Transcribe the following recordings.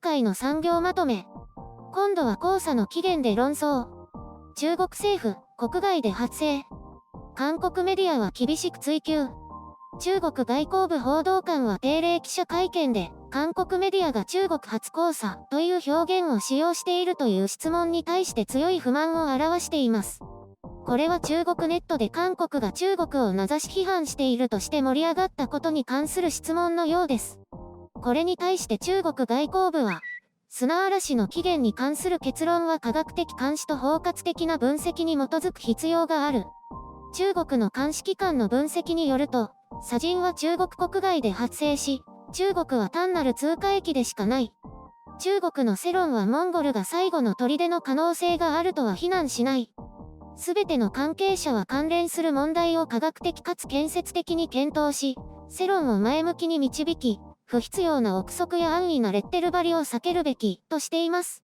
今回の産業まとめ。今度は黄砂の起源で論争。中国政府、国外で発生。韓国メディアは厳しく追及。中国外交部報道官は定例記者会見で、韓国メディアが中国発黄砂という表現を使用しているという質問に対して強い不満を表しています。これは中国ネットで韓国が中国を名指し批判しているとして盛り上がったことに関する質問のようです。これに対して中国外交部は、砂嵐の起源に関する結論は科学的監視と包括的な分析に基づく必要がある。中国の監視機関の分析によると、砂塵は中国国外で発生し、中国は単なる通過駅でしかない。中国の世論はモンゴルが最後の砦の可能性があるとは非難しない。すべての関係者は関連する問題を科学的かつ建設的に検討し、世論を前向きに導き、不必要な憶測や安易なレッテル貼りを避けるべき、としています。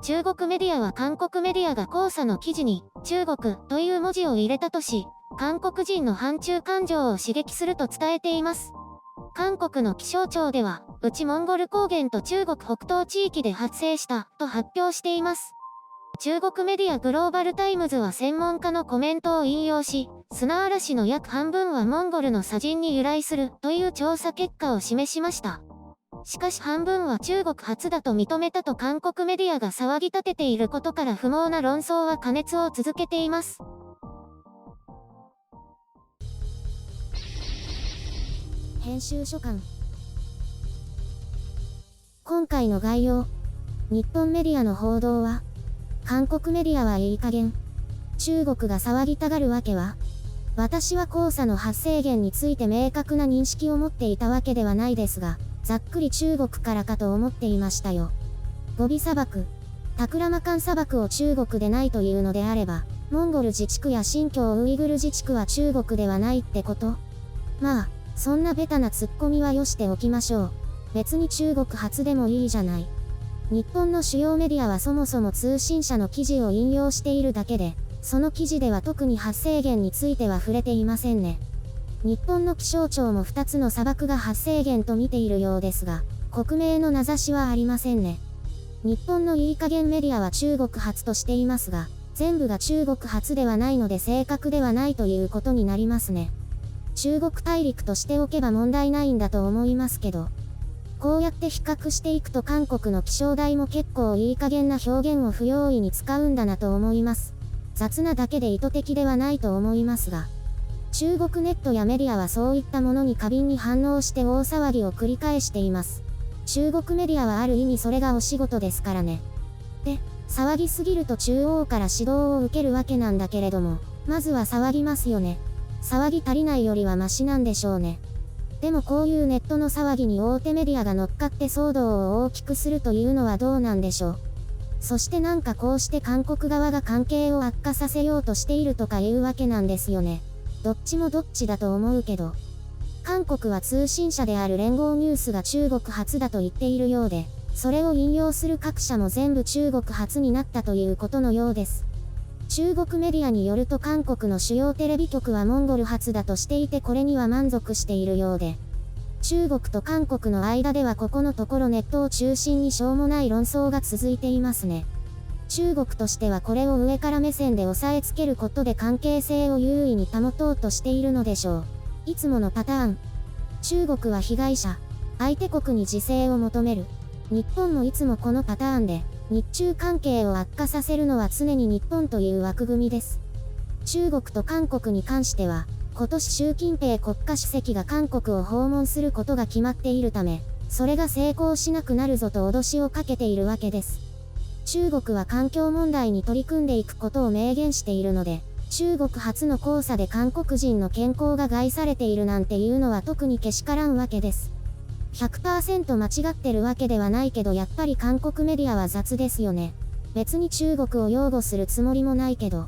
中国メディアは韓国メディアが黄砂の記事に、中国という文字を入れたとし、韓国人の反中感情を刺激すると伝えています。韓国の気象庁では、内モンゴル高原と中国北東地域で発生した、と発表しています。中国メディアグローバルタイムズは専門家のコメントを引用し、砂嵐の約半分はモンゴルの砂塵に由来するという調査結果を示しました。しかし半分は中国発だと認めたと韓国メディアが騒ぎ立てていることから不毛な論争は過熱を続けています。編集所感。今回の概要。日本メディアの報道は、韓国メディアはいい加減。中国が騒ぎたがるわけは、私は黄砂の発生源について明確な認識を持っていたわけではないですが、ざっくり中国からかと思っていましたよ。ゴビ砂漠、タクラマカン砂漠を中国でないというのであれば、モンゴル自治区や新疆ウイグル自治区は中国ではないってこと？まあ、そんなベタなツッコミはよしておきましょう。別に中国発でもいいじゃない。日本の主要メディアはそもそも通信社の記事を引用しているだけで、その記事では特に発生源については触れていませんね。日本の気象庁も2つの砂漠が発生源と見ているようですが、国名の名指しはありませんね。日本のいい加減メディアは中国発としていますが、全部が中国発ではないので正確ではないということになりますね。中国大陸としておけば問題ないんだと思いますけど、こうやって比較していくと韓国の気象台も結構いい加減な表現を不用意に使うんだなと思います。雑なだけで意図的ではないと思いますが、中国ネットやメディアはそういったものに過敏に反応して大騒ぎを繰り返しています。中国メディアはある意味それがお仕事ですからね。で、騒ぎすぎると中央から指導を受けるわけなんだけれども、まずは騒ぎますよね。騒ぎ足りないよりはマシなんでしょうね。でもこういうネットの騒ぎに大手メディアが乗っかって騒動を大きくするというのはどうなんでしょう。そしてなんかこうして韓国側が関係を悪化させようとしているとかいうわけなんですよね。どっちもどっちだと思うけど。韓国は通信社である連合ニュースが中国発だと言っているようで、それを引用する各社も全部中国発になったということのようです。中国メディアによると韓国の主要テレビ局はモンゴル発だとしていてこれには満足しているようで、中国と韓国の間ではここのところネットを中心にしょうもない論争が続いていますね。中国としてはこれを上から目線で押さえつけることで関係性を優位に保とうとしているのでしょう。いつものパターン。中国は被害者、相手国に自制を求める。日本もいつもこのパターンで、日中関係を悪化させるのは常に日本という枠組みです。中国と韓国に関しては、今年習近平国家主席が韓国を訪問することが決まっているため、それが成功しなくなるぞと脅しをかけているわけです。中国は環境問題に取り組んでいくことを明言しているので、中国発の黄砂で韓国人の健康が害されているなんていうのは特にけしからんわけです。100% 間違ってるわけではないけどやっぱり韓国メディアは雑ですよね。別に中国を擁護するつもりもないけど。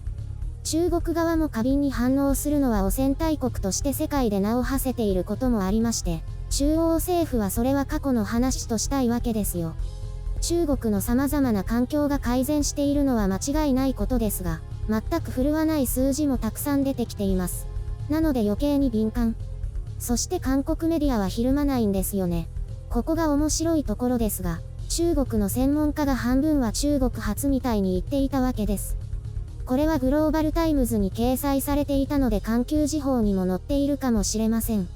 中国側も過敏に反応するのは汚染大国として世界で名を馳せていることもありまして、中央政府はそれは過去の話としたいわけですよ。中国の様々な環境が改善しているのは間違いないことですが、全く振るわない数字もたくさん出てきています。なので余計に敏感。そして韓国メディアはひるまないんですよね。ここが面白いところですが、中国の専門家が半分は中国発みたいに言っていたわけです。これはグローバルタイムズに掲載されていたので環球時報にも載っているかもしれません。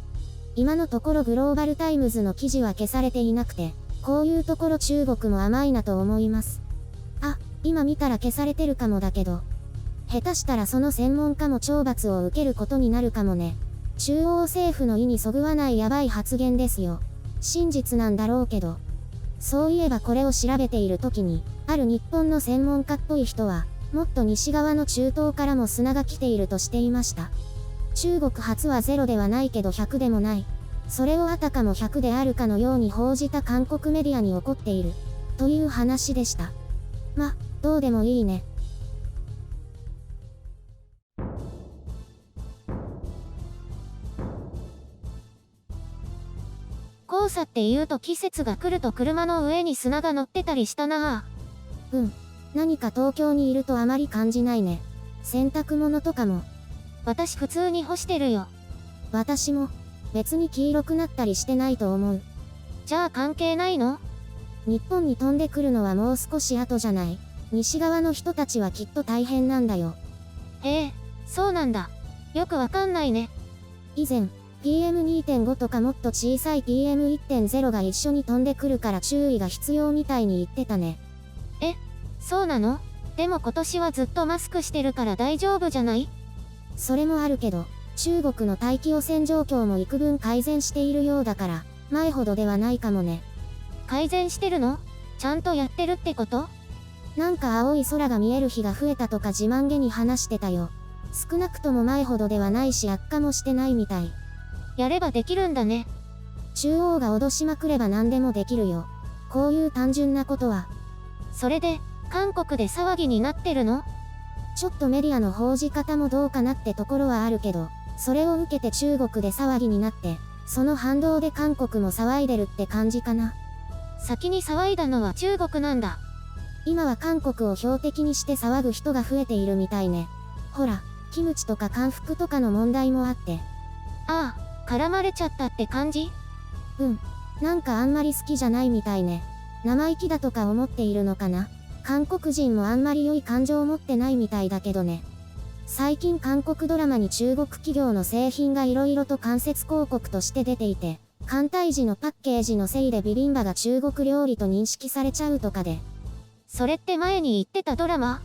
今のところグローバルタイムズの記事は消されていなくて、こういうところ中国も甘いなと思います。あ、今見たら消されてるかもだけど。下手したらその専門家も懲罰を受けることになるかもね。中央政府の意にそぐわないやばい発言ですよ。真実なんだろうけど。そういえばこれを調べている時に、ある日本の専門家っぽい人は、もっと西側の中東からも砂が来ているとしていました。中国発は0ではないけど100でもない。それをあたかも100であるかのように報じた韓国メディアに怒っている。という話でした。ま、どうでもいいね。黄砂って言うと季節が来ると車の上に砂が乗ってたりしたなぁ。何か東京にいるとあまり感じないね。洗濯物とかも。私普通に干してるよ。私も、別に黄色くなったりしてないと思う。じゃあ関係ないの？日本に飛んでくるのはもう少し後じゃない。西側の人たちはきっと大変なんだよ。へえ、そうなんだ。よくわかんないね。以前、PM2.5 とかもっと小さい PM1.0 が一緒に飛んでくるから注意が必要みたいに言ってたね。え、そうなの？でも今年はずっとマスクしてるから大丈夫じゃない？それもあるけど、中国の大気汚染状況も幾分改善しているようだから、前ほどではないかもね。改善してるの？ちゃんとやってるってこと？なんか青い空が見える日が増えたとか自慢げに話してたよ。少なくとも前ほどではないし悪化もしてないみたい。やればできるんだね。中央が脅しまくれば何でもできるよ。こういう単純なことは。それで、韓国で騒ぎになってるの？ちょっとメディアの報じ方もどうかなってところはあるけど、それを受けて中国で騒ぎになって、その反動で韓国も騒いでるって感じかな。先に騒いだのは中国なんだ。今は韓国を標的にして騒ぐ人が増えているみたいね。ほら、キムチとか韓服とかの問題もあって。ああ、絡まれちゃったって感じ？なんかあんまり好きじゃないみたいね。生意気だとか思っているのかな。韓国人もあんまり良い感情を持ってないみたいだけどね。最近韓国ドラマに中国企業の製品が色々と間接広告として出ていて、簡体字のパッケージのせいでビビンバが中国料理と認識されちゃうとかで。それって前に言ってたドラマ？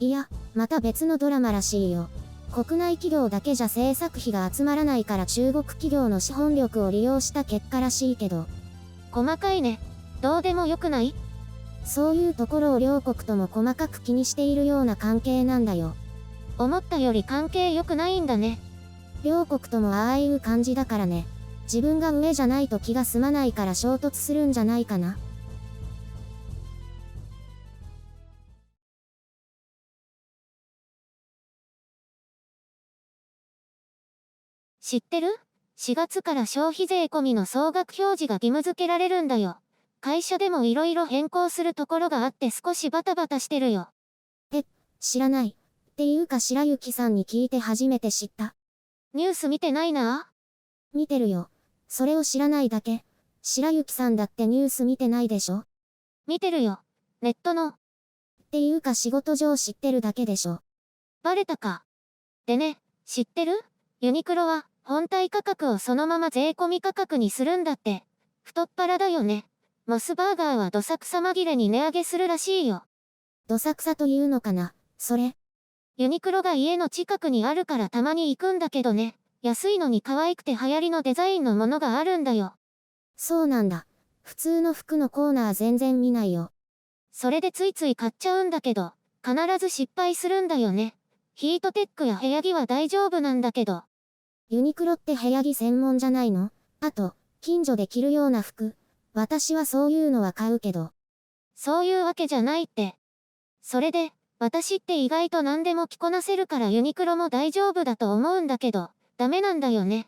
いや、また別のドラマらしいよ。国内企業だけじゃ制作費が集まらないから中国企業の資本力を利用した結果らしいけど。細かいね。どうでもよくない？そういうところを両国とも細かく気にしているような関係なんだよ。思ったより関係良くないんだね。両国ともああいう感じだからね。自分が上じゃないと気が済まないから衝突するんじゃないかな。知ってる？ 4 月から消費税込みの総額表示が義務付けられるんだよ。会社でも色々変更するところがあって少しバタバタしてるよ。知らない。っていうか白雪さんに聞いて初めて知った。ニュース見てないな？見てるよ。それを知らないだけ。白雪さんだってニュース見てないでしょ？見てるよ。ネットの。っていうか仕事上知ってるだけでしょ。バレたか。でね、知ってる？ユニクロは本体価格をそのまま税込み価格にするんだって。太っ腹だよね。モスバーガーはどさくさ紛れに値上げするらしいよ。どさくさというのかな、それ。ユニクロが家の近くにあるからたまに行くんだけどね。安いのに可愛くて流行りのデザインのものがあるんだよ。そうなんだ。普通の服のコーナー全然見ないよ。それでついつい買っちゃうんだけど、必ず失敗するんだよね。ヒートテックや部屋着は大丈夫なんだけど。ユニクロって部屋着専門じゃないの？あと、近所で着るような服。私はそういうのは買うけど。そういうわけじゃないって。それで、私って意外と何でも着こなせるからユニクロも大丈夫だと思うんだけど、ダメなんだよね。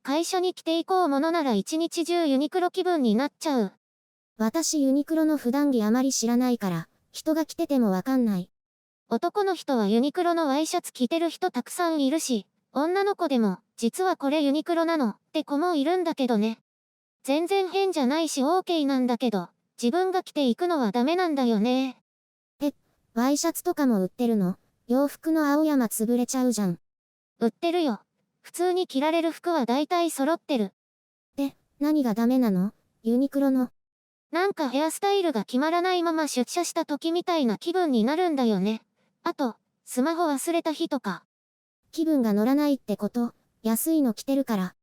会社に着ていこうものなら一日中ユニクロ気分になっちゃう。私ユニクロの普段着あまり知らないから、人が着ててもわかんない。男の人はユニクロのワイシャツ着てる人たくさんいるし、女の子でも、実はこれユニクロなのって子もいるんだけどね。全然変じゃないし OK なんだけど、自分が着ていくのはダメなんだよね。ワイシャツとかも売ってるの？洋服の青山潰れちゃうじゃん。売ってるよ。普通に着られる服は大体揃ってる。何がダメなの？ユニクロの。なんかヘアスタイルが決まらないまま出社した時みたいな気分になるんだよね。あと、スマホ忘れた日とか。気分が乗らないってこと？安いの着てるから。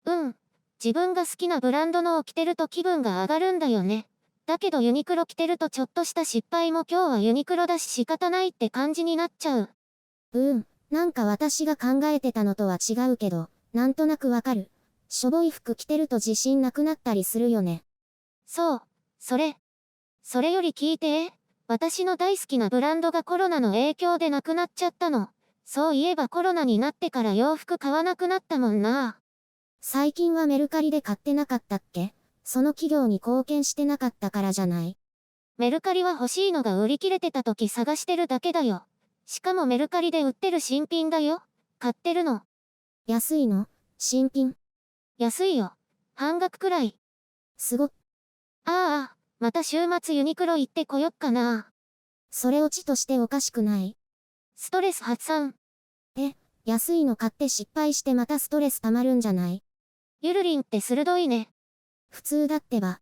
うん。自分が好きなブランドのを着てると気分が上がるんだよね。だけどユニクロ着てるとちょっとした失敗も今日はユニクロだし仕方ないって感じになっちゃう。なんか私が考えてたのとは違うけど、なんとなくわかる。しょぼい服着てると自信なくなったりするよね。そう。それより聞いて。私の大好きなブランドがコロナの影響でなくなっちゃったの。そういえばコロナになってから洋服買わなくなったもんな。最近はメルカリで買ってなかったっけ？その企業に貢献してなかったからじゃない？メルカリは欲しいのが売り切れてた時探してるだけだよ。しかもメルカリで売ってる新品だよ。買ってるの。安いの？新品？安いよ。半額くらい。すごっ。ああ、また週末ユニクロ行ってこよっかな。それオチとしておかしくない？ストレス発散。安いの買って失敗してまたストレス溜まるんじゃない？ゆるりんって鋭いね。普通だってば。